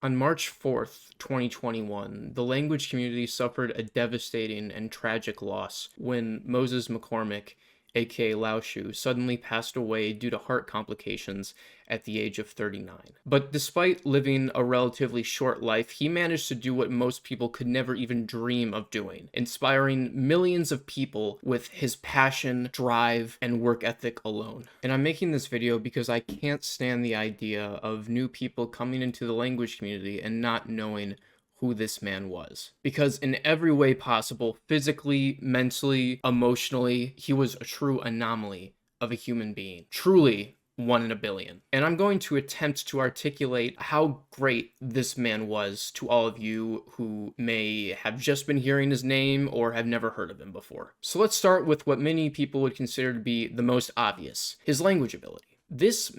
On March 4th, 2021, the language community suffered a devastating and tragic loss when Moses McCormick, aka Laoshu, suddenly passed away due to heart complications at the age of 39. But despite living a relatively short life, he managed to do what most people could never even dream of doing, inspiring millions of people with his passion, drive, and work ethic alone. And I'm making this video because I can't stand the idea of new people coming into the language community and not knowing who this man was. Because in every way possible, physically, mentally, emotionally, he was a true anomaly of a human being. Truly one in a billion. And I'm going to attempt to articulate how great this man was to all of you who may have just been hearing his name or have never heard of him before. So let's start with what many people would consider to be the most obvious, his language ability. This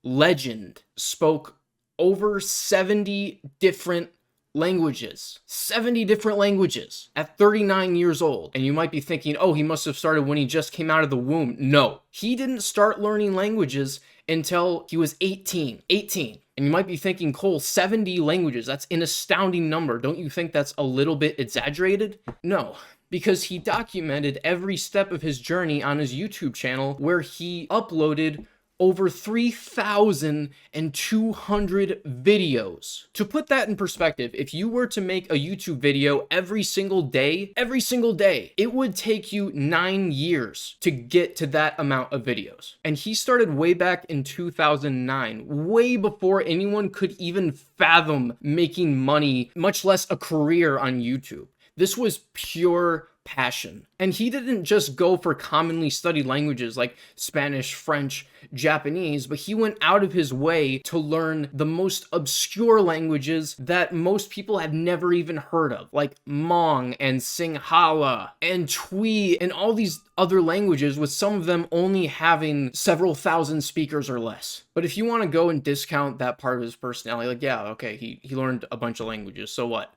legend spoke over 70 different languages. 70 different languages at 39 years old. And you might be thinking, oh, he must have started when he just came out of the womb. No, he didn't start learning languages until he was 18. 18. And you might be thinking, Cole, 70 languages, that's an astounding number. Don't you think that's a little bit exaggerated? No, because he documented every step of his journey on his YouTube channel, where he uploaded over 3,200 videos. To put that in perspective, if you were to make a YouTube video every single day, it would take you 9 years to get to that amount of videos. And he started way back in 2009, way before anyone could even fathom making money, much less a career on YouTube. This was pure passion. And he didn't just go for commonly studied languages like Spanish, French, Japanese, but he went out of his way to learn the most obscure languages that most people have never even heard of, like Hmong and Sinhala and Twi and all these other languages, with some of them only having several thousand speakers or less. But if you want to go and discount that part of his personality, like, yeah, okay, he learned a bunch of languages, so what?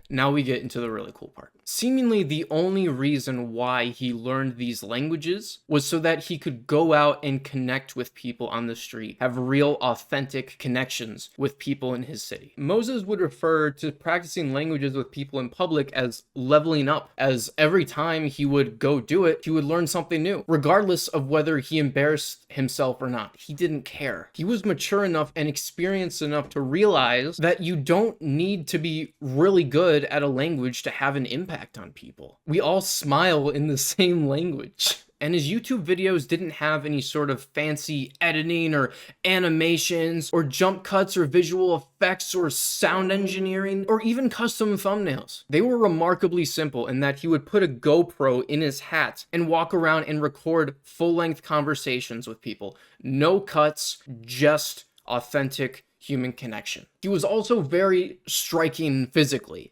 Now we get into the really cool part. Seemingly the only reason why he learned these languages was so that he could go out and connect with people on the street, have real authentic connections with people in his city. Moses would refer to practicing languages with people in public as leveling up, as every time he would go do it, he would learn something new, regardless of whether he embarrassed himself or not. He didn't care. He was mature enough and experienced enough to realize that you don't need to be really good at a language to have an impact on people. We all smile in the same language. And his YouTube videos didn't have any sort of fancy editing or animations or jump cuts or visual effects or sound engineering or even custom thumbnails. They were remarkably simple in that he would put a GoPro in his hat and walk around and record full-length conversations with people. No cuts, just authentic human connection. He was also very striking physically.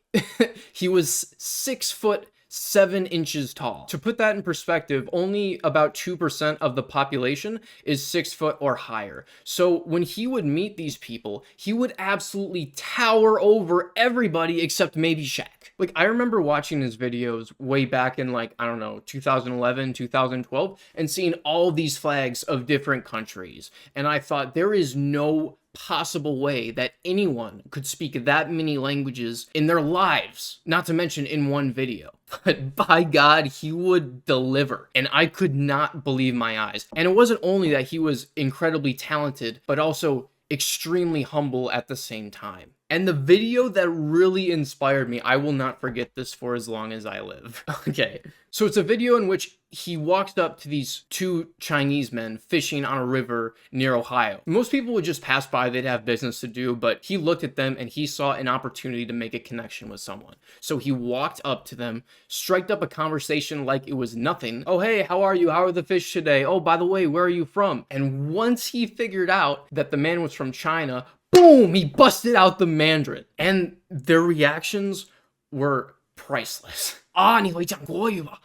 He was 6'7" tall. To put that in perspective, only about 2% of the population is 6 foot or higher. So when he would meet these people, he would absolutely tower over everybody except maybe Shaq. Like, I remember watching his videos way back in, like, I don't know, 2011, 2012, and seeing all these flags of different countries. And I thought, there is no possible way that anyone could speak that many languages in their lives, not to mention in one video. But by God, he would deliver. And I could not believe my eyes. And it wasn't only that he was incredibly talented, but also extremely humble at the same time. And the video that really inspired me, I will not forget this for as long as I live. Okay, so it's a video in which he walks up to these two Chinese men fishing on a river near Ohio. Most people would just pass by, they'd have business to do, but he looked at them and he saw an opportunity to make a connection with someone. So he walked up to them, striked up a conversation like it was nothing. Oh, hey, how are you? How are the fish today? Oh, by the way, where are you from? And once he figured out that the man was from China, boom, he busted out the Mandarin. And their reactions were priceless. And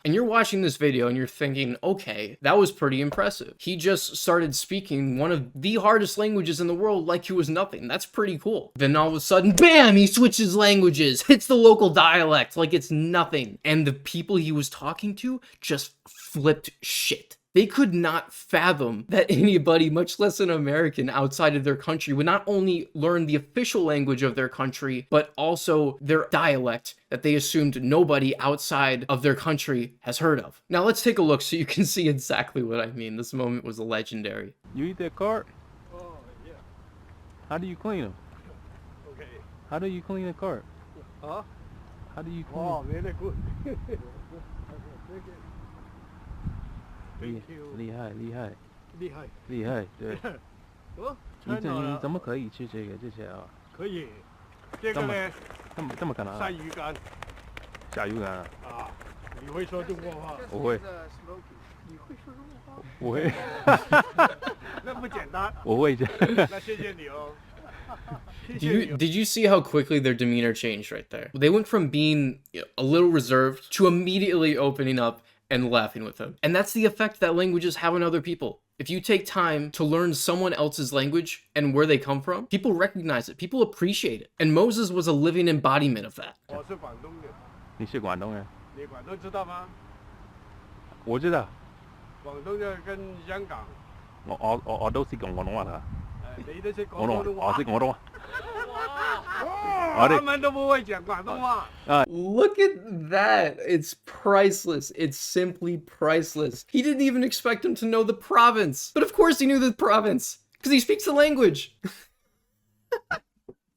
you're watching this video and you're thinking, okay, that was pretty impressive. He just started speaking one of the hardest languages in the world like it was nothing. That's pretty cool. Then all of a sudden, bam, he switches languages, hits the local dialect like it's nothing. And the people he was talking to just flipped shit. They could not fathom that anybody, much less an American outside of their country, would not only learn the official language of their country, but also their dialect that they assumed nobody outside of their country has heard of. Now let's take a look so you can see exactly what I mean. This moment was legendary. You eat that carp? Oh, yeah. How do you clean them? Okay. How do you clean a carp? Huh? How do you clean Oh, very good. Thank Thank you. 厉害厉害厉害。厉害，对。哦，你太好了。怎么可以吃这些啊？可以。这个呢，这么干嘛？晒鱼干。下鱼干啊？啊，你会说中国话？我会。你会说中国话？我会。那不简单。我会。那谢谢你哦。Did you see how quickly their demeanor changed right there? They went from being a little reserved to immediately opening up and laughing with him. And that's the effect that languages have on other people. If you take time to learn someone else's language and where they come from, people recognize it, people appreciate it. And Moses was a living embodiment of that. 我是广东的。你是广东人？你广东知道吗？我知道。廣東就跟香港。我都識講廣東話㗎。你都識講廣東話？我識廣東話。他們都不會講廣東話。Look at that. It's priceless. It's simply priceless. He didn't even expect him to know the province. But of course he knew the province, because he speaks the language.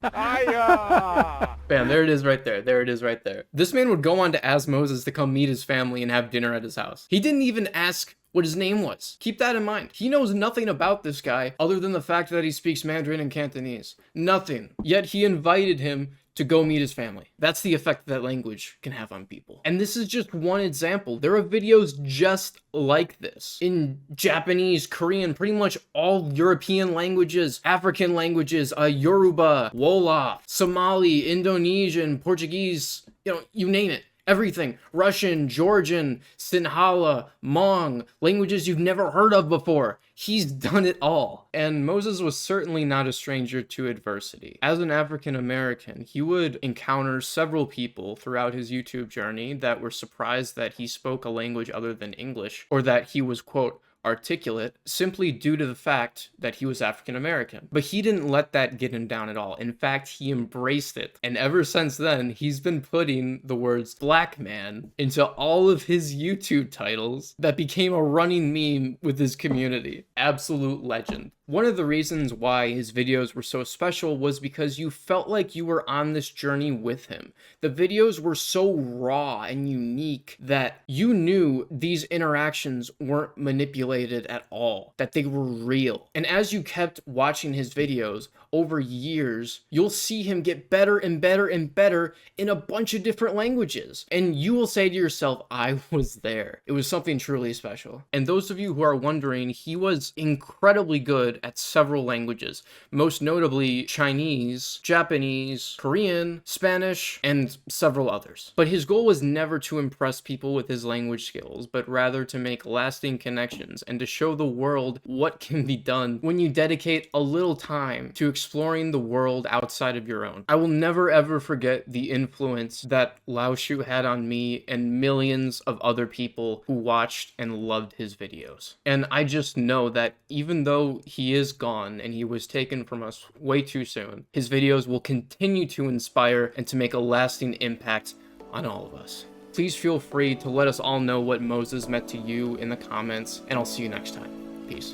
Bam, there it is right there. There it is right there. This man would go on to ask Moses to come meet his family and have dinner at his house. He didn't even ask what his name was. Keep that in mind. He knows nothing about this guy other than the fact that he speaks Mandarin and Cantonese. Nothing. Yet he invited him to go meet his family. That's the effect that language can have on people. And this is just one example. There are videos just like this in Japanese, Korean, pretty much all European languages, African languages, Yoruba, Wolof, Somali, Indonesian, Portuguese, you name it. Everything. Russian, Georgian, Sinhala, Hmong, languages you've never heard of before. He's done it all. And Moses was certainly not a stranger to adversity. As an African American, he would encounter several people throughout his YouTube journey that were surprised that he spoke a language other than English, or that he was, quote, articulate, simply due to the fact that he was African American. But he didn't let that get him down at all. In fact, he embraced it. And ever since then, he's been putting the words black man into all of his YouTube titles that became a running meme with his community. Absolute legend. One of the reasons why his videos were so special was because you felt like you were on this journey with him. The videos were so raw and unique that you knew these interactions weren't manipulated at all, that they were real. And as you kept watching his videos over years, you'll see him get better and better and better in a bunch of different languages. And you will say to yourself, I was there. It was something truly special. And those of you who are wondering, he was incredibly good at several languages, most notably Chinese, Japanese, Korean, Spanish, and several others. But his goal was never to impress people with his language skills, but rather to make lasting connections and to show the world what can be done when you dedicate a little time to exploring the world outside of your own. I will never ever forget the influence that Laoshu had on me and millions of other people who watched and loved his videos. And I just know that even though he is gone and he was taken from us way too soon, his videos will continue to inspire and to make a lasting impact on all of us. Please feel free to let us all know what Moses meant to you in the comments, and I'll see you next time. Peace.